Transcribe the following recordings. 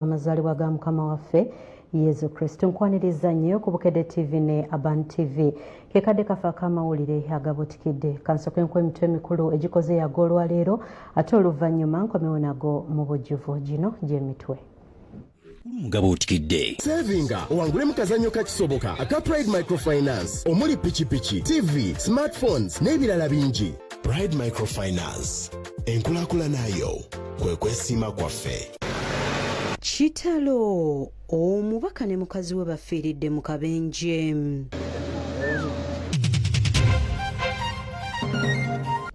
amazaalibwa ga Mukama waffe Yesu Kristo. Nkwaniriza nnyo ku Bukedde TV ne Aban TV. Kekadde kafa akamawulire agabuutikidde. Kansooke nkuwe emitwe emikulu egikoze yago olwaleero ate oluvannyuma nkomewo nago mu bujjuvu. Gino gy'emitwe. Agabuutikidde. Savinga owangule mu kazannyo kakisoboka aka Pride Microfinance omuli pikipiki, TV, smartphones n'ebirala bingi. Pride Microfinance enkulaakulanayo kwe kwesiima kwaffe. Kitalo omubaka ne mukazi we bafiiridde mu kabenje.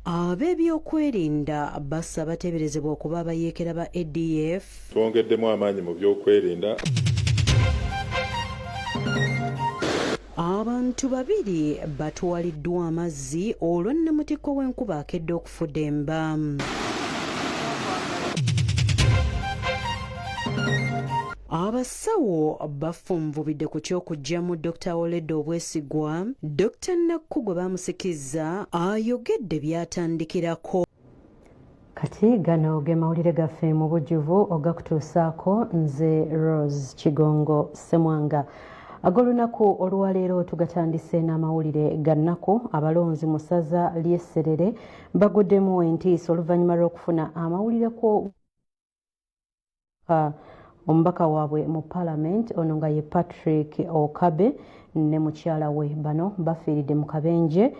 Ab'ebyokwerinda bassa bateeberezebwa okuba abayeekera ba ADF. Twongeddemu amaanyi mu byokwerinda. Abantu babiri batwaliddwa amazzi olwo nnamutikko w'enkuba akedde okufudemba. Abasawo bafunvubidde ku ky'okuggyamu Dr. Oledde Obwesigwa. Dr. Nakku gwe bamusikizza ayogedde byatandikirako. Kati gano ge mawulire gaffe mu bujjuvu ogakutuusaako. Nze Rose Kigongo Semwanga. Ag'olunaku olwaleero tugatandise n'amawulire ga nnaku. Abalonzi mu ssaza ly'Esserere baguddemu entiisa oluvannyuma lw'okufuna amawulire ko omubaka waabwe mu Parliament ono nga ye Patrick Okabe ne mukyala we bano bafiiridde mu kabenje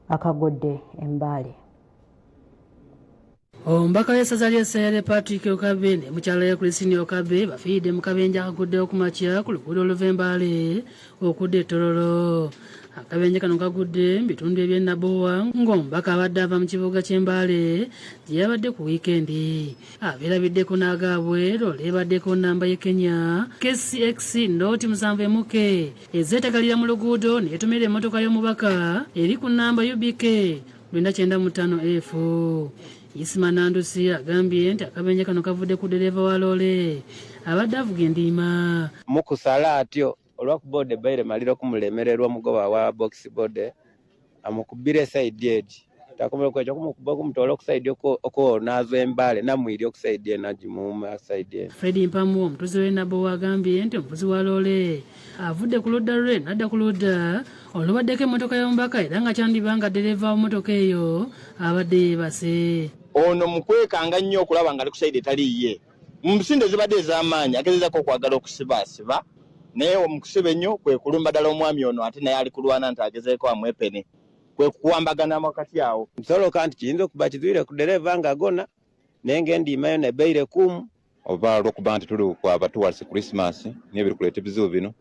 akagodde Embaale. Omubaka w'essaza ly'Esserere Patrick Okabe ne mukyala we Christine Okabe bafiiridde mu kabenje akaguddewo ku makya ku luguudo oluva Embaale okudda e Tororo. Akabenje kano kagudde mu bitundu eby'e Nabowa ng'omubaka abadde ava mu kibuga ky'Embaale gye yabadde ku wiikendi. Abeerabiddeko n'agaabwe loole ebaddeko nnamba y'e Kenya KCX Ndoti 7 MK ezeetagalira mu luguudo n'etomera emmotoka y'omubaka eri ku nnamba UBK 995F. Isima Nandusi agambye nti akabenje kano kavudde ku ddereeva wa loole abadde avuga endiima. Mu kusala atyo olwakubodde baire maliro kumulemererwa mugoba wa box bode amukubire side edge takomera kwekyo kumukuba kumutoola okusaidi oko nazo Embaale namwiri okusaidi enaji mu side. Fred Mpamu omutuuze w'e Nabowa agambye nti omuvuzi wa loole avudde ku ludda lwe n'adda ku ludda olubaddeko emmotoka y'omubaka era nga kyandibanga ddereeva w'emmotoka eyo abadde yeebase. Ono mukwekanga nnyo okulaba nga ali ku saidi etaliiye mu bisinde zibadde ez'amaanyi agezezako okwagala okusibaasiba naye omukusiba ennyo kwe kulumba ddala omwami ono ate naye ali kulwana nti agezeeko amwepene kwe kuwambagana wakati awo. Nsoloka nti kiyinza okuba kizuire ku ddereeva ng'agona naye ng'endiima yo nebeire kumu Oba lw'okuba nti tuli kwaba tuwalise Christmas niyo biri kuleeta ebizibu bino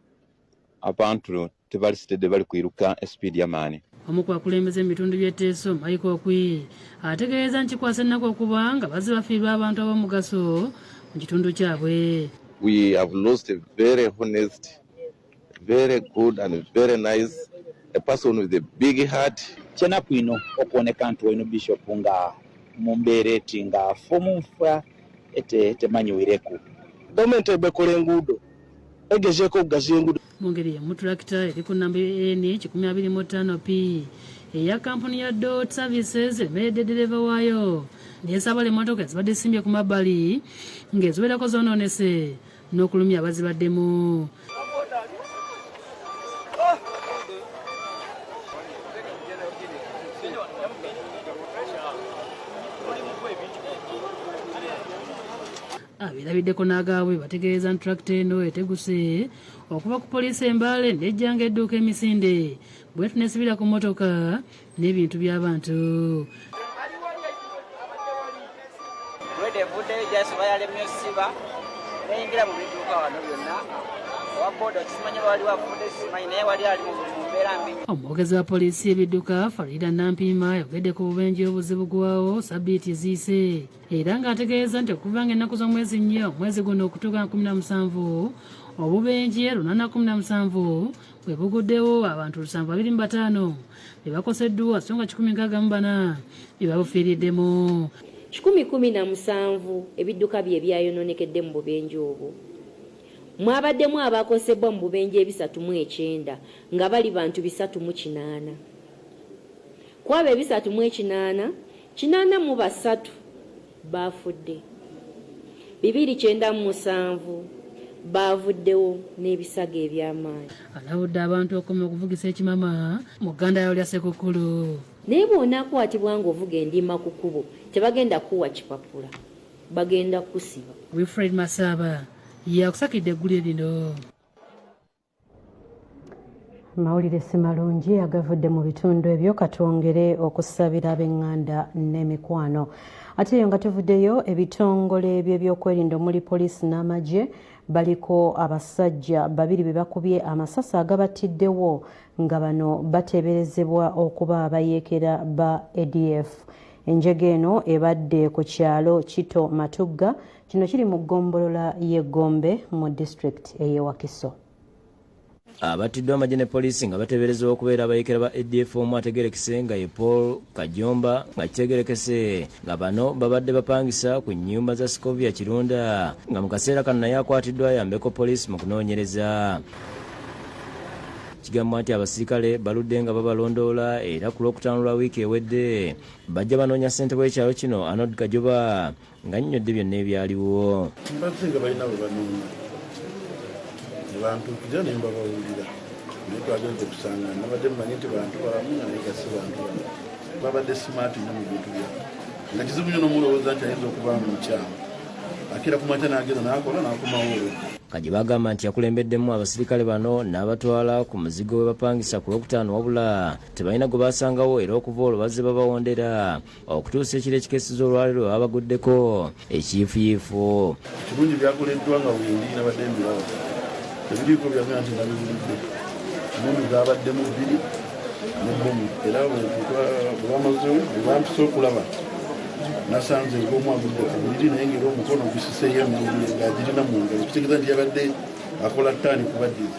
abantu tebalisitedde bali kwiruka esipiidi y'amaanyi. Omu ku bakulembeze mu bitundu by'Etteeso Michael Okwi ategeeza nti kikwasa ennaku okuba nga bazze bafiirwa abantu ab'omugaso mu kitundu kyabwe. We have lost a very honest, very good and very nice, a person with a big heart. Kyenaku ino okuwoneka nti olina Bishop nga mu mbeera eti nga fomu nfa temanyiwireku. Gavumenti ebekola enguudo egezeeko okugaziya enguudo. Mu ngeri y'emu tulakita eri ku nnamba N 125P eya kampuni ya Dot Services emeredde ddereeva waayo n'esabala emmotoka ezibadde esimbye ku mabbali ng'eziwerako zoonoonese n'okulumya abazibaddemu. Abeerabiddeko n'agaabwe bategeeza nti tulakita eno eteguse okuva ku poliisi Embaale n'ejjanga edduuka emisinde bwetu n'esibira ku mmotoka n'ebintu by'abantu. Evuddeyo gyasiba yalemye osiba neyingira mu biduuka wano byonna owabooda kimanyi wali wafudde simanyi naye wali ali mu mbeera mbi. Omwogezi wa poliisi y'ebidduka Farida Nampiima yogedde ku bubenje obuzibugwawo sabbiiti eziise era ng'ategeeza nti okuva ng'ennaku z'omwezi nnyo omwezi guno okutuuka 17 obubenje 817 bwe buguddewo abantu 725 be bakoseddwa so nga 164 be babufiiriddemu. 117 ebidduka bye byayononekedde mu bubenje obwo. Mwabaddemu abakosebwa mu bubenje 309 nga bali bantu 308. Kwabo 308 8 mu basatu bafudde. 297 baavuddewo n'ebisago eby'amaanyi. Alabudde abantu okukoma okuvugisa ekimama mu gganda yawo lya Ssekukkulu. Naye bw'onaakwatibwa ng'ovuga endima ku kkubo tebagenda kuwa kipapula, bagenda kusiba. Wilfred Masaba yakusakidde eggulire lino. Amawulire si malungi agavudde mu bitundu ebyo katwongere okusabira ab'eŋŋanda n'emikwano. Ate eyo nga tuvuddeyo ebitongole by'ebyokwerinda omuli poliisi n'amagye baliko abasajja 2 be bakubye amasasi agabatiddewo nga bano bateeberezebwa okuba abayeekera ba ADF. Enjege eno ebadde ku kyalo Kito Matugga, kino kiri mu ggombolola y'Egombe mu disitulikiti ey'e Wakiso. Abatiddwa amagye ne poliisi nga bateeberezebwa okubeera abayeekera ba ADF omu ategerekese nga ye Paul Kajomba nga kitegerekese nga bano babadde bapangisa ku nnyumba za Scovia Kirunda nga mu kaseera kano naye akwatiddwa ayambeko poliisi mu kunoonyereza. Kigambwa nti abasirikale baludde nga babalondoola era ku Lwokutaano lwa wiiki ewedde bajja banoonya ssente w'ekyalo kino Arnold Kajoba nga nnyonnyoddde byonna ebyaliwo. Mbadde nga balina bwe banoonya bantu kujja ne mbabawulira naye twagenze kusanga nabadde mmanyi nti bantu balamu naye nga si bantu babadde simaati nnyo mu bintu byabwe nga kizibu nnyo n'omulowooza nti ayinza okuba mu mukyama akira ku makya n'agenda n'akola n'akomawo. Kaji bagamba nti yakulembeddemu abasirikale bano n'abatwala ku muzigo we bapangisa ku Lwokutaano wabula tebalina gwe basangawo era okuva olwo bazze babawondera okutuusa ekiro ekikesiza olwaleero babaguddeko ekiyifuyifu. Kirungi byakoleddwa nga wendi nabadde mbirawo ebiriiko byagenda nti nabibulidde mundu zabaddemu 2 n'ebbomu era bwebamazewo bwebampisa okulaba nasanze ng'omu agudde ku buliri naye ngeri omukono gusiseeyo emibiri ng'agirina mu ngalo kitegeeza nti yabadde akola ttaani kubaddiza.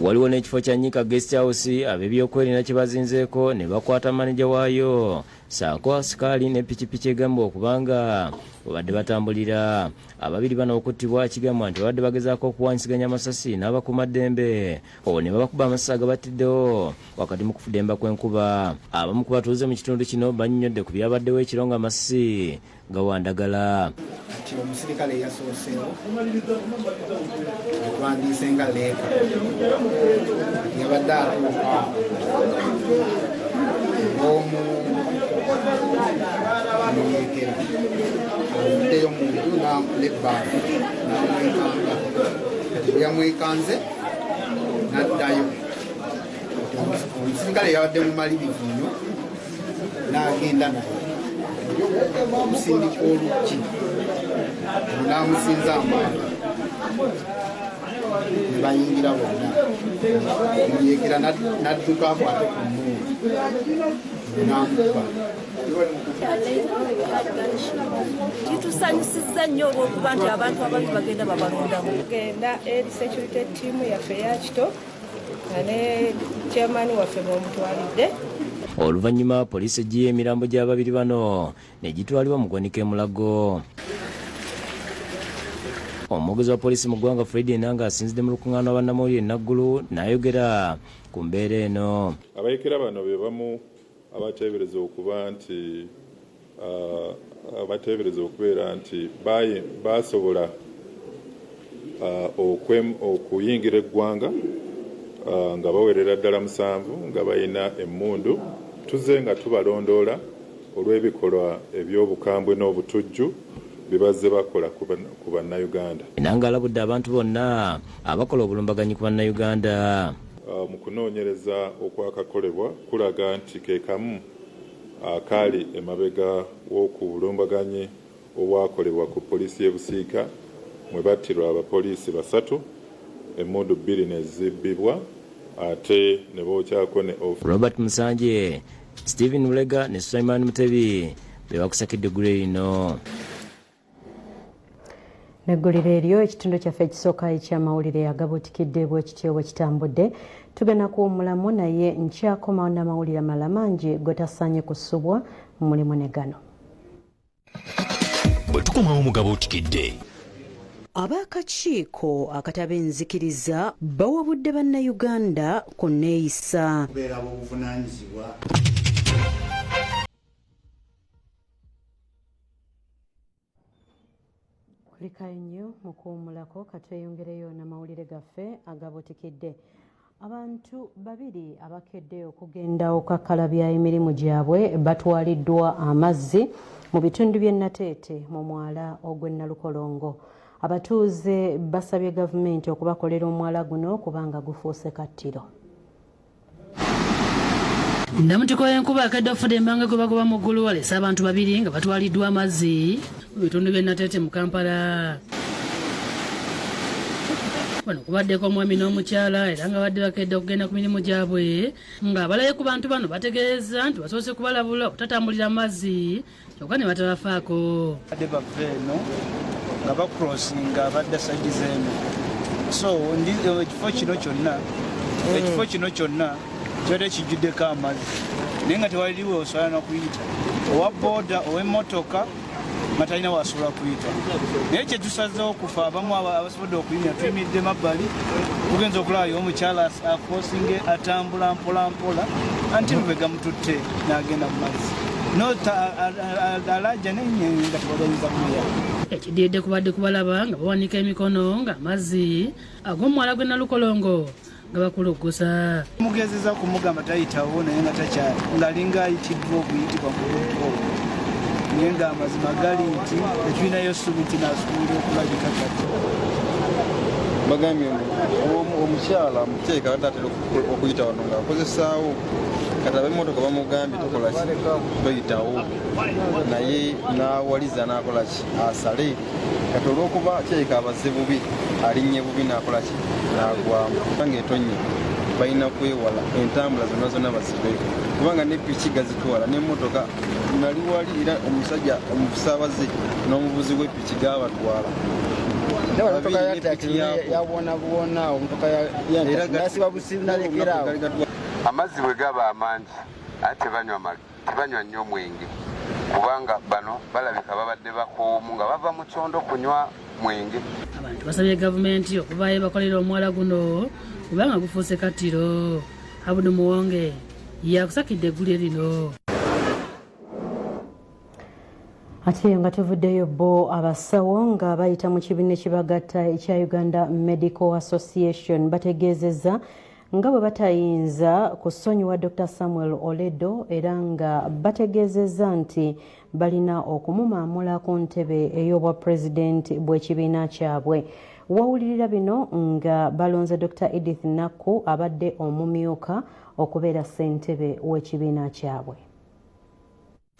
Waliwo n'ekifo kya Nyika Guest House ab'ebyokwerinda kye bazinzeeko ne bakwata maneja waayo saako asikaali ne pikipiki egamba okubanga babadde batambulira. Ababiri bano okuttibwa kigambwa nti babadde bagezaako okuwanyisiganya amasasi n'abakuumaddembe olwo ne babakuba amasasi agabatiddewo wakati mu kufudemba kw'enkuba. Abamu ku batuuze mu kitundu kino bannyonnyodde ku byabaddewo ekiro nga amasasi gawandagala. Kati omusirikale yasooseewo twandiise nga leeka yabadde atuuka ng'omu muyeekera avuddeyo mu nju n'ebbaafu n'amwekanga bwe yamwekanze n'addayo. Omusirikale yabadde mumalirivu nnyo n'agenda naye okusindika oluggi n'amusinza amaanyi ne bayingira bonna omuyeekera n'adduka akwate ku nnuuni n'amukuba. Kitusanyusizza nnyo olw'okuba nti abantu ababi bagenda babalondamu. Tugenda eri security team yaffe ya Kito nga ne chairman waffe bw'omutwalidde. Oluvannyuma poliisi eggyeyo emirambo gy'ababiri bano ne gitwalibwa mu ggwanika e Mulago. Omwogezi wa poliisi mu ggwanga Fred Enanga asinzidde mu lukuŋŋaana bannamawulire Naggulu n'ayogera ku mbeera eno. Abayeekera bano be bamu abateebereza okuba nti okubeera nti basobola okuyingira eggwanga nga bawerera ddala 7 nga balina emmundu. Tuzze nga tubalondoola olw'ebikolwa eby'obukambwe n'obutujju bye bazze bakola ku bannayuganda. Enanga alabudde abantu bonna abakola obulumbaganyi ku bannayuganda. Mu kunoonyereza okwakakolebwa kulaga nti ke kamu akaali emabega w'oku bulumbaganyi obwakolebwa ku poliisi y'e Busiika mwe battirwa abapoliisi 3, emmundu 2 ne zibbibwa ate ne bookyako ne Robert Musanje, Stephen Ulega ne Sulaiman Mutebi be bakusakidde eggulire lino. Neggulire eryo ekitundu kyaffe ekisooka ekyamawulire agabuutikidde bwe kityo bwe kitambudde. Tugenda kuwummulamu naye nkyakomawo n'amawulire amalala mangi gotasaanye kusubwa mu mulimu ne gano. Bwe tukomawo mu Gabuutikidde. Ab'akakiiko akataba enzikiriza bawabudde bannayuganda ku nneeyisa. kulikayo nnyo mu kuwummulako katweyongereyo n'amawulire gaffe agabuutikidde. Abantu babiri abakedde okugenda okukkalabya emirimu gyabwe batwaliddwa amazzi mu bitundu by'e Nateete mu mwala ogw'e Nalukolongo. Abatuuze basabye gavumenti okubakolera omwala guno kubanga gufuuse kattiro. Namutiko y'enkuba akadde ofudde embanga gwe bagoba mu ggulu walese abantu babiri nga batwaliddwa amazzi mu bitundu by'e Nateete mu Kampala. Bano kubaddeko omwami n'omukyala era nga badde bakedde okugenda ku mirimu gyabwe nga abalaye ku bantu bano bategeeza nti basoose kubalabula okutatambulira amazzi kyokka ne batabafaako. Badde bava eno nga bakurosinga badda sayidi z'eno. So ekifo kino kyonna kyode kijjuddeko amazzi naye nga tewaliriwe osobola n'okuyita owa booda ow'emmotoka nga talina wasobola kuyita. Naye kye tusazeewo okufa abamu abasobodde okuyimira tuyimiridde mabbali tugenza okulabayo omukyala afosinge atambula mpolampola anti lubega mututte n'agenda mu mazzi alajja nenyenyi nga tebagayinza kuya. Ekidiridde kubadde kubalaba nga bawanika emikono nga amazzi ag'omwala gw'e Nalukolongo nga bakuluggusa. Mugezeza kumugamba tayitawo naye nga takyali ng'alinga ayitiddwa okuyitibwa mu luko naye nga amazima gali nti etulinayo ssubi nti naasuubira okulabika kati. Bagambye omukyala muteeka atatera okuyita wano ng'akozesaawo kati ab'emmotoka bamugambye tokola ki toyitawo naye n'awaliza n'akola ki asale kati olw'okuba teeka abaze bubi alinnye bubi n'akola ki n'agwamu kubanga etonye balina kwewala entambula zonna zonna bazibe kubanga ne piki gazitwala n'emmotoka nali wali era omusajja omusaabaze n'omuvuzi w'epiki gabatwala amazzi bwe gaba amangi ate tebanywa nnyo mwenge kubanga bano balabika babadde bakoomu nga bava mu kyondo kunywa mwenge. Abantu basabye gavumenti okuvaayo bakolera omwala guno kubanga gufuuse kattiro. Abudu Muwonge yakusakidde eggulire lino. Ate nga tuvuddeyo bo abasawo nga bayita mu kibiina ekibagatta ekya Uganda Medical Association bategeezezza nga bwe batayinza kusonyiwa Dr. Samuel Oledo era nga bategeezezza nti balina okumumaamula ku ntebe ey'obwa pulezidenti bw'ekibiina kyabwe. Wawulirira bino nga balonze Dr. Edith Nakku abadde omumyuka okubeera ssentebe w'ekibiina kyabwe.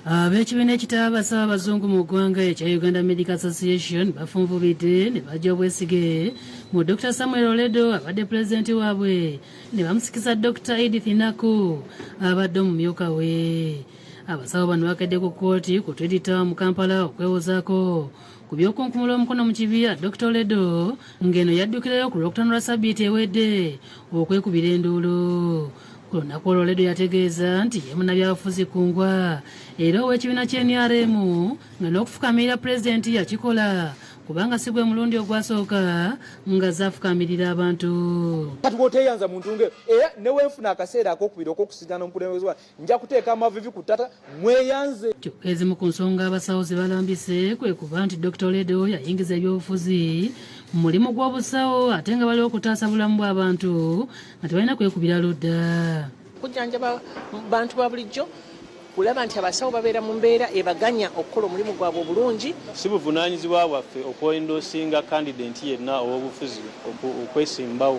Ab'ekibiina ekitaba basaba abazungu mu ggwanga ekya Uganda Medical Association bafunvubidde ne bajja obwesige mu Dr. Samuel Oledo abadde pulezidenti waabwe ne bamusikisa Dr. Edith Nakku abadde omumyuka we. Abasawo bano bakedde ku kkooti ku twedita mu Kampala okwewozaako ku by'okunkumula omukono mu kibya Dr. Oledo ng'eno yaddukirayo ku Lwokutaano lwa Ssabbiiti ewedde okwekubira enduulu. Ku lunaku olwo Oledo yategeeza nti ye munnabyabufuzi ku ngwa era ow'ekibiina ky'NRM nga n'okufukamirira pulezidenti yakikola kubanga si gwe mulundi ogwasooka nga zaafukamirira abantu. Kati bw'oteeyanza muntu nge era newenfuna akaseera ak'okubiri ok'okusigana omukulembeze wa nja kuteeka amavivi ku ttata mweyanze. Kyokka ezimu ku nsonga abasawo ze balambise kwe kuba nti Dr. Oledo yayingiza ebyobufuzi mu mulimu gw'obusawo ate nga bali okutaasa bulamu bw'abantu nga tebalina kwekubira ludda. Kujjanjaba bantu ba bulijjo kulaba nti abasawo babeera mu mbeera ebaganya okukola omulimu gwabwe obulungi. Si buvunaanyizibwa bwaffe okwendosinga kandidenti yenna ow'obufuzi okwesimbawo.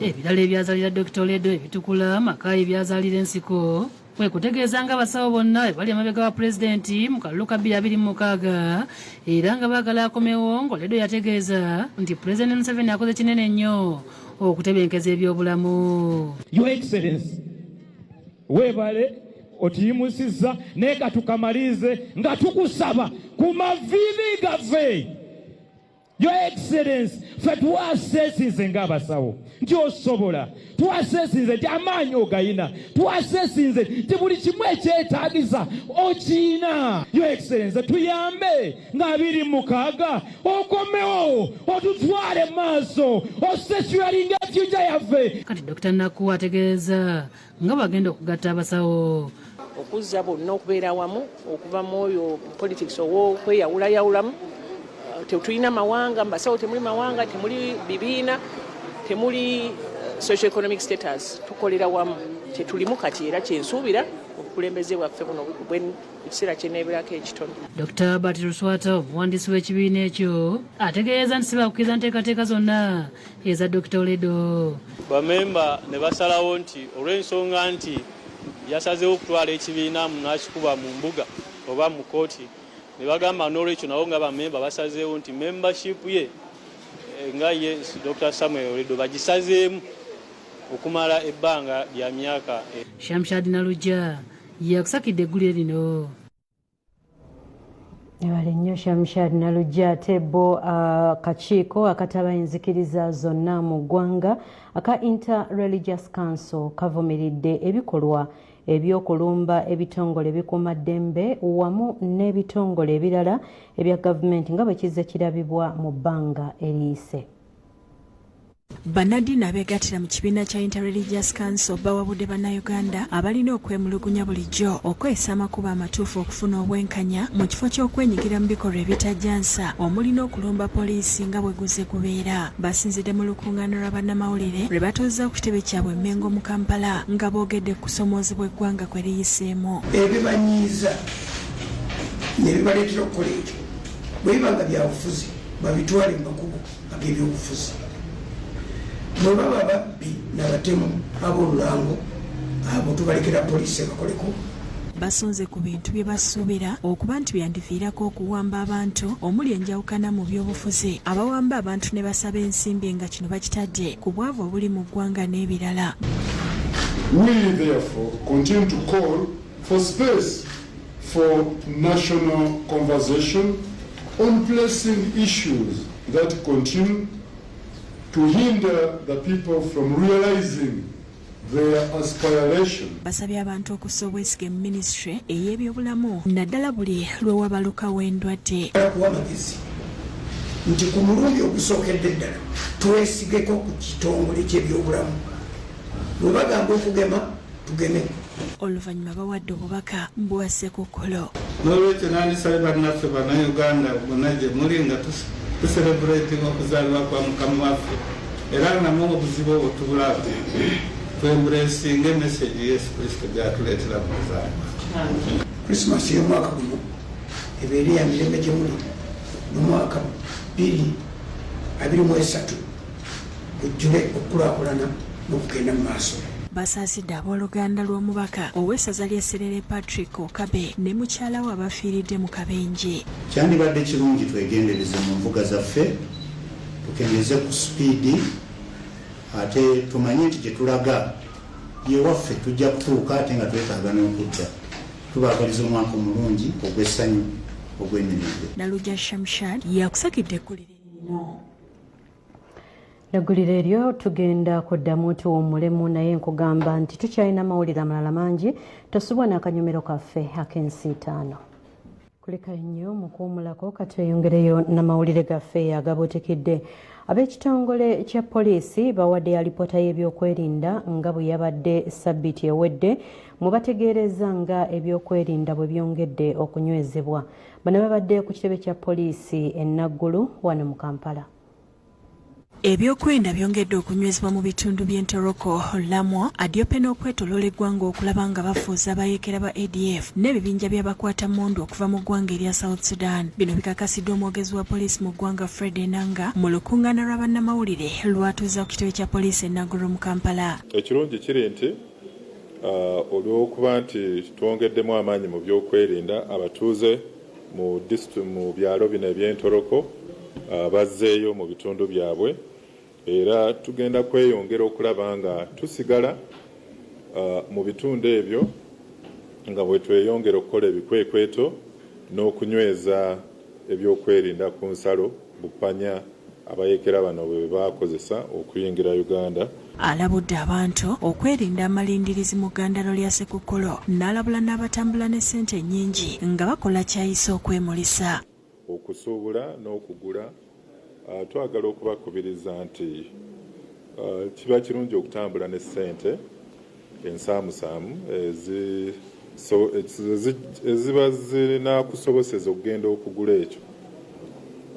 Ebirala ebyazaalira Dr. Oledo ebitukula Makayi byazaalira ensiko kwe kutegeeza nga abasawo bonna bali emabega wa pulezidenti mu kalulu ka 2026 era nga baagala akomewo ng'Oledo yategeeza nti pulezidenti Museveni akoze kinene nnyo okutebenkeza ebyobulamu. Your Excellency weebale otiyimusizza naye katukamalize nga tukusaba ku mavivi gaffe. Your Excellency ffe twaseesinze ng'abasawo nti osobola, twaseesinze nti amaanyi ogayina, twaseesinze nti buli kimu ekyetaagisa okiyina. Your Excellency tuyambe nga 26 okomewo otutwale maaso osecuringa future yaffe. Kati Dr. Nakku ategeeza nga bagenda okugatta abasawo okuzza bonna okubeera wamu okuva mu oyo politics ow'okweyawulayawulamu Tetulina mawanga, mbasawo temuli mawanga, temuli bibiina, temuli socio-economic status. Tukolera wamu. Tetulimu kati era kyensuubira obukulembeze bwaffe buno ekiseera kyeneeberako ekitono. Dr. Albert Luswata, omuwandiisi w'ekibiina ekyo, ategeeza nti sibakkiriza nteekateeka zonna eza Dr. Oledo. Bamemba ne basalawo nti olw'ensonga nti yasazeewo okutwala ekibiina n'akikuba mu mbuga oba mu kooti, ne bagamba n'olwekyo nabo nga bamemba basazeewo nti membership ye nga ye Dr. Samuel Oledo bagisazeemu okumala ebbanga lya myaka. Shamshad Nalujja yakusakidde eggulire lino. Ebale nnyo Shamshad Nalujja. Tebo akakiiko akataba enzikiriza zonna mu ggwanga aka Inter-Religious Council kavumiridde ebikolwa ebyokulumba ebitongole ebikuumaddembe wamu n'ebitongole ebirala ebya gavumenti nga bwe kizze kirabibwa mu bbanga eriyise. Bannaddiini abeegattira mu kibiina kya Inter-Religious Council bawabudde bannayuganda abalina okwemulugunya bulijjo okwesa amakubo amatuufu okufuna obwenkanya mu kifo ky'okwenyigira mu bikolwa ebitajjansa omuli n'okulumba poliisi nga bwe guze kubeera. Basinzidde mu lukuŋŋaana lwa bannamawulire lwe batuuza ku kitebe kyabwe Mengo mu Kampala nga boogedde ku kusomoozebwa eggwanga kwe liyiseemu. Ebibanyiiza ne bibaleetera okukola ekyo bwe biba nga byabufuzi babitwale mu makubo ag'ebyobufuzi. Bwe baba babbi n'abatemu ab'olulango abo tubalekera poliisi bakoleko. Basonze ku bintu bye basuubira okuba nti byandiviirako okuwamba abantu omuli enjawukana mu by'obufuzi abawamba abantu ne basaba ensimbi nga kino bakitadde ku bwavu obuli mu ggwanga n'ebirala. We therefore continue to call for space for national conversation on pressing issues that continue to hinder the people from realizing their aspiration. Basabye abantu okussa obwesige mu ministry ey'ebyobulamu naddala buli lwewabalukawo endwadde. Amagezi nti ku mulundi ogusookedde ddala twesigeko ku kitongole ky'ebyobulamu. Bwe bagamba okugema tugeme. Oluvannyuma bawadde obubaka bwa Ssekukolo. N'olwekyo nandisabye bannaffe bannayuganda bonna gye muli nga tucelebrating okuzaalibwa kwa mukama waffe era namwe obuzibu obwo tubulaba twembulesinga emesegi Yesu Kristo gyatuleetera mu kuzaalibwa. Krismasi y'omwaka guno ebeere ya mirembe gye muli mu mwaka 2023 gujjule okukulaakulana n'okugenda mu maaso. Basaasidde abooluganda lw'omubaka ow'essaza ly'e Serere Patrick Okabe ne mukyala we abafiiridde mu kabenje. Kyandibadde kirungi twegendereze mu nvuga zaffe tukendeze ku sipiidi ate tumanye nti gye tulaga yewaffe tujja kutuuka ate nga twetaaga n'okudda. Tubaagaliza omwaka omulungi ogw'essanyu ogw'ennimiro. Nalujja Shamshad yakusakidde eggulire lino. Eggulire eryo tugenda kuddamu tuwummulemu naye nkugamba nti tukyalina mawulire amalala mangi tosubwa n'akanyomero kaffe ak'ensi 5. Kuleka nnyo mu kuwummulako katweyongereyo n'amawulire gaffe agabuutikidde. Ab'ekitongole kya poliisi bawadde alipoota y'ebyokwerinda nga bwe yabadde ssabbiiti ewedde mwe bategeereza nga ebyokwerinda bwe byongedde okunywezebwa. Bano babadde ku kitebe kya poliisi e Naggulu wano mu Kampala. Ebyokwerinda byongedde okunywezebwa mu bitundu by'entoroko Lamwa adyope n'okwetoloola eggwanga okulaba nga bafuuza abayeekera ba ADF n'ebibinja by'abakwata mmundu okuva mu ggwanga erya South Sudan. Bino bikakasiddwa omwogezi wa poliisi mu ggwanga Fred Enanga mu lukuŋŋaana lwa bannamawulire lwatuuza ku kitebe kya poliisi e Naggulu mu Kampala. Ekirungi kiri nti olw'okuba nti twongeddemu amaanyi mu byokwerinda abatuuze mu byalo bino eby'entoroko bazzeeyo mu bitundu byabwe era tugenda kweyongera okulaba nga tusigala mu bitundu ebyo nga bwe tweyongera okukola ebikwekweto n'okunyweza ebyokwerinda ku nsalo bupanya abayeekera bano bwe bakozesa okuyingira Uganda. Alabudde abantu okwerinda amalindirizi mu ggandalo lya Ssekukolo n'alabula n'abatambula ne ssente nnyingi nga bakola kyayisa okwemulisa. Okusuubula n'okugula twagala okubakubiriza nti kiba kirungi okutambula ne ssente ensaamusaamu eziba zirina kusoboseza okugenda okugula ekyo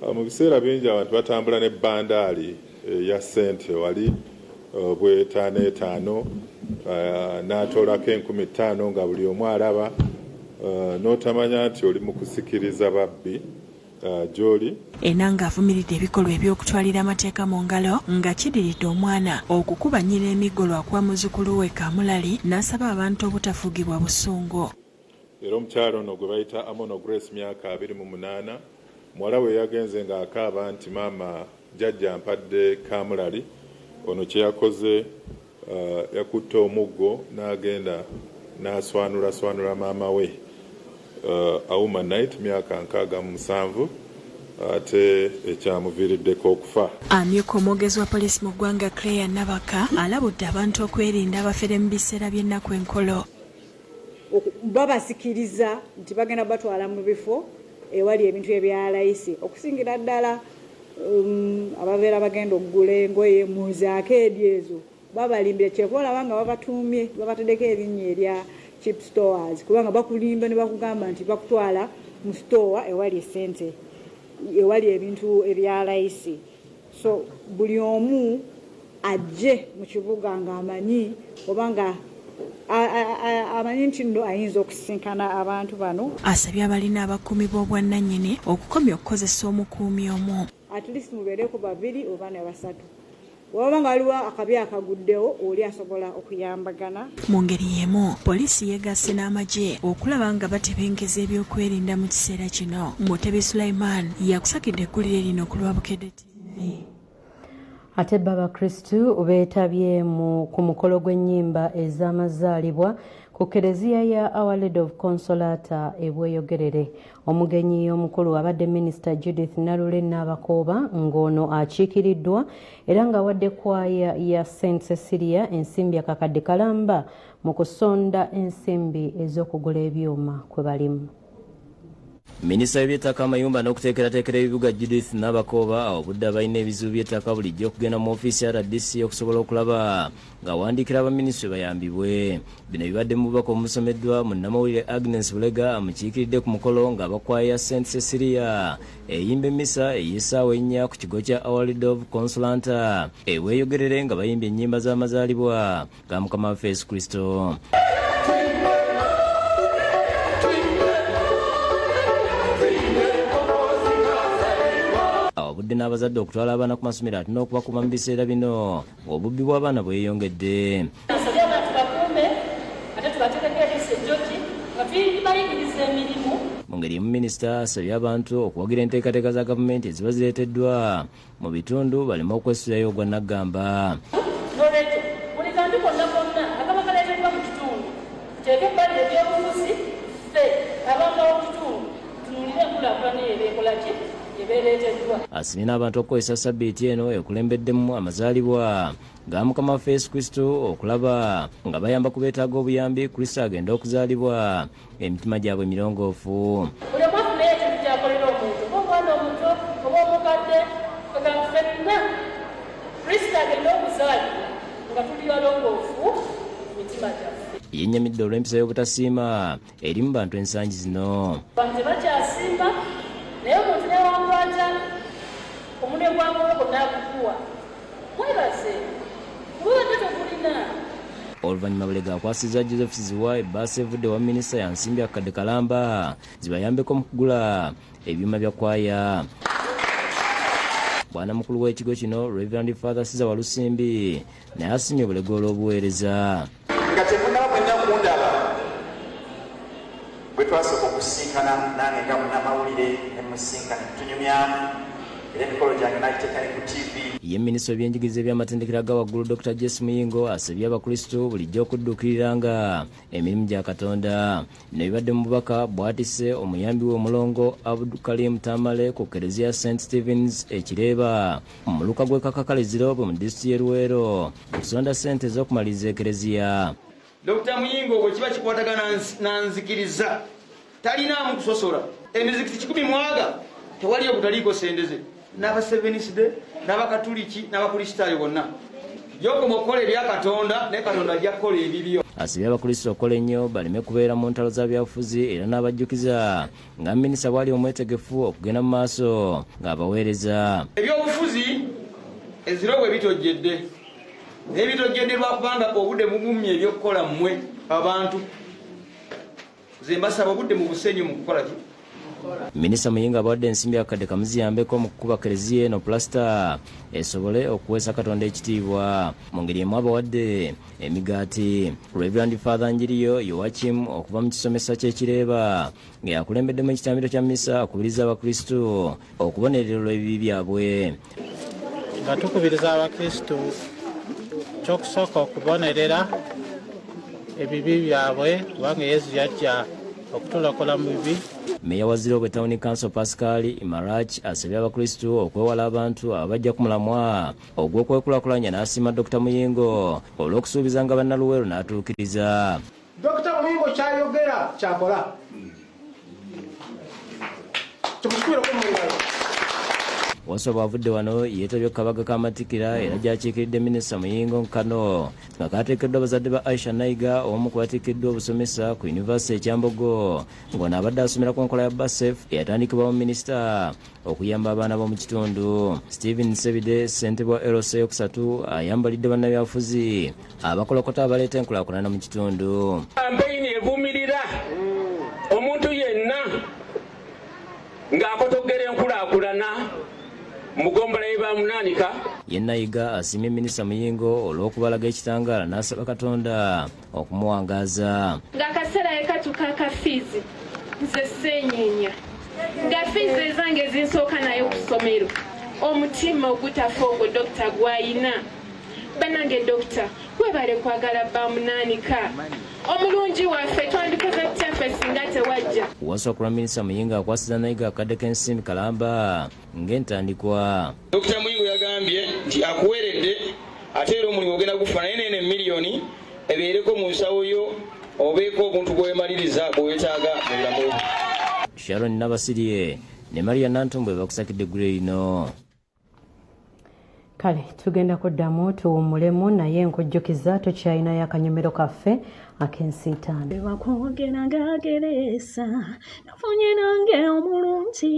Mu biseera bingi abantu batambula ne bandaali ya ssente wali bw'etaano n'atoolako 15,000 nga buli omu alaba n'otamanya nti oli mu kusikiriza babbi gy'oli. Enanga avumiridde ebikolwa eby'okutwalira amateeka mu ngalo nga kiddiridde omwana okukuba nnyina emiggo lwakuba muzzukulu we Kamulali n'asaba abantu obutafugibwa busungu. Era omukyalo ono gwe bayita Amono Grace myaka 28 muwala we yagenze ng'akaaba nti maama jjajja ampadde Kamulali. Ono kye yakoze yakutte omuggo n'agenda n'aswanula maama we Auma Night myaka 67 ate ekyamuviiriddeko okufa. Amyuka omwogezi wa poliisi mu ggwanga Claire Nabaka alabudde abantu okwerinda abafere mu biseera by'ennaku enkolo. Babasikiriza nti bagenda batwala mu bifo ewali ebintu ebya layisi okusingira ddala ababeera bagenda okugula engoye mu zaakeedi ezo babalimbira kyekolaba nga babatuumye babateddeko erinnya erya cheap stores kubanga bakulimba ne bakugamba nti bakutwala mu store ewali esente ewali ebintu ebya layisi. So buli omu ajje mu kibuga ng'amanyi obanga amanyi nti nno ayinza okusisinkana abantu bano. Asabye abalina abakuumi b'obwannannyini okukomya okukozesa omukuumi omu. At least mubeereko 2 oba 3. Waba nga waliwo akabi akaguddewo oli asobola okuyambagana. Mu ngeri y'emu poliisi yeegasse n'amagye okulaba nga batebengeza ebyokwerinda mu kiseera kino. Mutebi Sulaiman yakusakidde eggulire lino ku Lwabukedde TV. Ate baba Kristu beetabye ku mukolo gw'ennyimba ez'amazaalibwa ku Kereziya ya Our Lady of Consolata e Bweyogerere. Omugenyi omukulu abadde Minisita Judith Nalule Nabakooba ng'ono akiikiriddwa era ng'awadde kwaya ya St Cecilia ensimbi akakadde kalamba mu kusonda ensimbi ez'okugula ebyuma kwe balimu. Minisita w'eby'ettaka amayumba n'okuteekerateekera ebibuga Judith Nabakooba obudde abalina ebizibu by'ettaka bulijjo okugenda mu ofiisi ya RDC okusobola okulaba ng'awandiikira abaminisitule bayambibwe. Bino bibadde mu bubaka omusomeddwa mu nnamawulire Agnes Bulega amukiikiridde ku mukolo ng'abakwaya ya St Cecilia eyimba emmisa ey'essaawa 4 ku kigo kya Our Lady of Consolata eweeyogerere nga bayimbye ennyimba z'amazaalibwa ga Mukama waffe Yesu Kristo. Obudde n'abazadde okutwala abaana ku masomero ate n'okubakuuma mu biseera bino ng'obubbi bw'abaana bweyongedde. Asabye abantu bakuume ate tubateekeko eriiso ejjoki nga tubayigiriza emirimu. Mu ngeri emu minisita asabye abantu okuwagira enteekateeka za gavumenti eziba zireeteddwa mu bitundu baleme okwesulayo ogwannaggamba. N'olwekyo buli kantu konna konna akaba kaleeteddwa mu kitundu tuteeke ebbali ebyobufuzi ffe abantu b'omukitundu tunuulire enkulaakulana eyo ebeekola ki asibye n'abantu okukozesa sabbiiti eno ekulembeddemu amazaalibwa ga Mukama waffe Yesu Kristo okulaba nga bayamba ku beetaaga obuyambi Kristo agenda okuzaalibwa emitima gyabwe mirongoofu. Buli omu afunayo ekintu kyakolera omuntu oba omwana omuto oba omukadde egamba ffenna Kristo agenda okuzaalibwa nga tuli balongoofu emitima gyaffe. Yennyamidde olw'empisa y'obutasiima eri mu bantu ensangi zino. Bantu tebakyasimba naye omuntu newankwata omunwe gwamaboko n'agukuwa mwebaze kubanga togulina. Oluvannyuma Bulega akwasizza Joseph Siziwa ebbaasa evudde wa minisita ya nsimbi akadde kalamba zibayambeko mu kugula ebyuma bya kwaya. Bwana mukulu w'ekigo kino Reverend Father Siza Walusimbi naye asiimye Bulega olw'obuweereza. Nga temunaba mwenna kundaba bwe twasooka okusinkana nange nga munnamawulire ne musinkana tunyumyamu era emikolo gyange nagiteeka ne ku TV. Ye minisita w'ebyenjigiriza eby'amatendekero aga waggulu Dr. Jesse Muyingo asabye abakristo bulijjo okudduukiriranga emirimu gya Katonda. Bino bibadde mu bubaka bwatise omuyambi we omulongo Abdulkarim Tamale ku Kereziya St Stephen's ekireeba mu luka gw'ekakakaliziro bwe mu disitulikiti y'e Luweero okusonda ssente ez'okumaliriza ekereziya. Dr. Muyingo bwe kiba kikwatagana nanzikiriza talinaamu kusosola emizikiti 100 mwaga tewali obutaliiko sendeze n'abaseveniside n'abakatuliki n'abakristaayo bonna gyokoma okukola ebya Katonda naye Katonda ajja kukola ebibyo. asibye abakristo okukola ennyo baleme kubeera mu ntalo za byabufuzi era n'abajjukiza nga minisita bwali omwetegefu okugenda mu maaso ng'abaweereza ebyobufuzi eziro bwe bitojjedde n'ebitojjedde lwakubanga obudde mugumye ebyokukola mmwe abantu ze mbasaba obudde mu busenyu mu kukola ki. Minisita Muyinga abawadde ensimbi akadde kamuziyambeko mu kukuba kereziya eno pulasita esobole okuweesa Katonda ekitiibwa mu ngeri emu abawadde emigaati. Reverend Father Njiriyo Yoachim okuva mu kisomesa ky'Ekireeba ng'akulembeddemu ekitambiro kya mmisa akubiriza abakristo okubonerera ebibi byabwe. Nga tukubiriza abakristo ky'okusooka okubonerera ebibi byabwe kubanga Yesu yajja okutulokola mu bibi. Meya wa Zirobwe Town Council Pascal Imarach asabye abakristo okwewala abantu abajja ku mulamwa ogw'okwekulaakulanya n'asiima Dr. Muyingo olw'okusuubiza nga bannaluweero n'atuukiriza. Dr. Muyingo kyayogera kyakola. Tumusubireko mu ngalo. Waso bwavudde wano yeetabye ku kabaga k'Amatikkira era gy'akiikiridde Minisita Muyingo Nkano nga kaateekeddwa abazadde ba Aisha Nayiga omu ku batikiddwa obusomesa ku Yunivasite ekyambogo ng'ono abadde asomera ku nkola ya BASEF eyatandikibwa mu minisita okuyamba abaana b'omu kitundu. Stephen Sebide ssentebe wa LC yokusatu ayambalidde bannabyabufuzi abakolokota abaleeta enkulaakulana mu kitundu. Kampeyini evumirira omuntu yenna ng'akotogera enkulaakulana mugombola yebamunaanika. Ye Nayiga asiimye Minisita Muyingo olw'okubalaga ekitangaala n'asaba Katonda okumuwangaaza. Ng'akaseera yekatuka ka fiizi nze seenyeenya nga fiizi ezange zinsooka nayo ku ssomero omutima ogutafa ogwo dokita gwayina. Banange dokita webale kwagala bamunaanika omulungi waffe twandikoze tutyafe singa tewajja. Wasooka Minisita Muyingo akwasiza Nayiga akadde k'ensimbi kalamba ng'entandikwa. Dr. Muyingo yagambye nti akuweredde ate era omulimu ogenda gufa naye nene miliyoni ebeereko mu nsawo yo obeeko obuntu bw'oyemaliriza bw'owetaaga mu bulamu. Sharon Nabasirye ne Maria Nantumbwe bakusakidde eggulu lino. Kale tugenda kuddamu tuwummulemu naye nkujjukiza tukyalinayo akanyomero kaffe ak'ensiitaano. Bakwogera ng'ageresa nafunye nange omulungi.